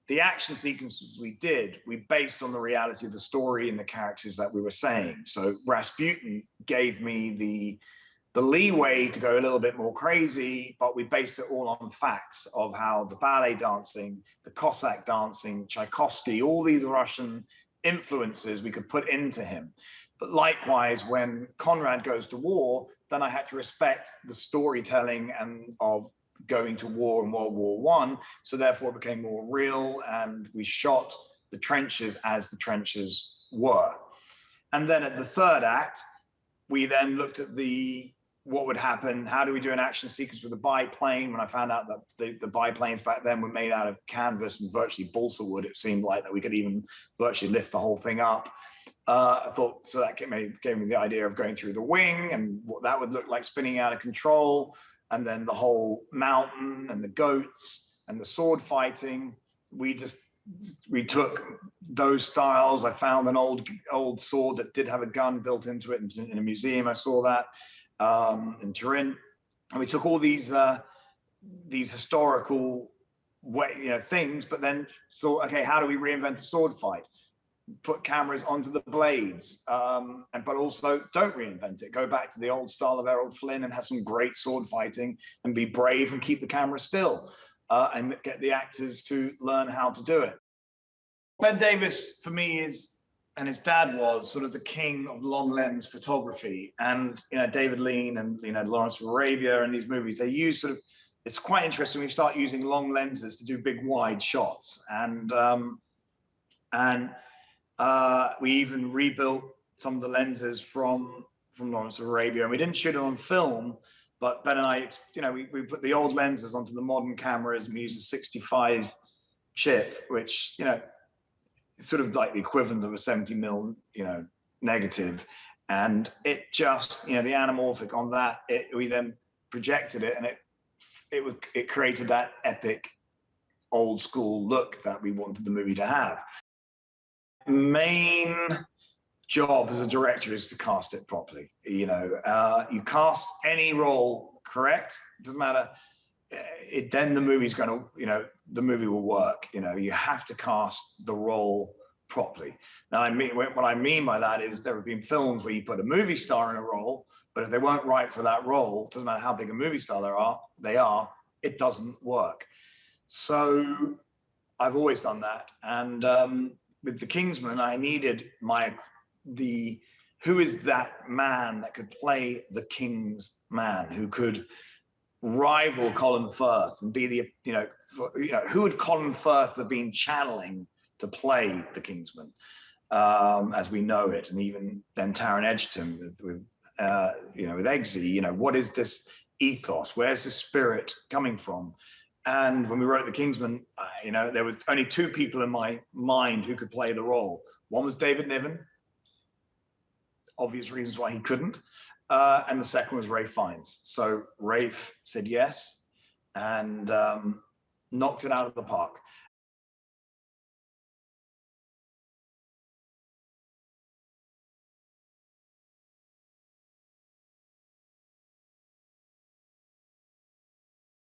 the action sequences we did, we based on the reality of the story and the characters that we were saying. So Rasputin gave me the leeway to go a little bit more crazy, but we based it all on facts of how the ballet dancing, the Cossack dancing, Tchaikovsky, all these Russian influences we could put into him. But likewise, when Conrad goes to war, then I had to respect the storytelling and of going to war in World War I. So therefore it became more real, and we shot the trenches as the trenches were. And then at the third act, we then looked at what would happen, how do we do an action sequence with a biplane? When I found out that the biplanes back then were made out of canvas and virtually balsa wood, it seemed like that we could even virtually lift the whole thing up. I thought, so that gave me the idea of going through the wing and what that would look like spinning out of control, and then the whole mountain and the goats and the sword fighting. We took those styles. I found an old sword that did have a gun built into it in a museum. I saw that in Turin, and we took all these historical things, but then thought, okay, how do we reinvent a sword fight? Put cameras onto the blades, but also don't reinvent it. Go back to the old style of Errol Flynn and have some great sword fighting, and be brave and keep the camera still, and get the actors to learn how to do it. Ben Davis, for me, is, and his dad was, sort of the king of long lens photography. And David Lean and Lawrence of Arabia and these movies, they use sort of, it's quite interesting when you start using long lenses to do big wide shots. And we even rebuilt some of the lenses from Lawrence of Arabia, and we didn't shoot it on film, but Ben and I, we put the old lenses onto the modern cameras, and we used a 65 chip, which, it's sort of like the equivalent of a 70 mil, negative. And it just, the anamorphic on that, we then projected it, and it created that epic old school look that we wanted the movie to have. Main job as a director is to cast it properly. You cast any role correct, it doesn't matter. Then the movie's going to, the movie will work. You have to cast the role properly. Now, what I mean by that is there have been films where you put a movie star in a role, but if they weren't right for that role, it doesn't matter how big a movie star they are, it doesn't work. So I've always done that. And with The Kingsman, I needed who is that man that could play the King's man, who could rival Colin Firth and be who would Colin Firth have been channeling to play the Kingsman as we know it, and even then Taron Egerton with Eggsy. What is this ethos? Where's the spirit coming from? And when we wrote The Kingsman, there was only two people in my mind who could play the role. One was David Niven, obvious reasons why he couldn't. And the second was Ralph Fiennes. So Ralph said yes, and knocked it out of the park.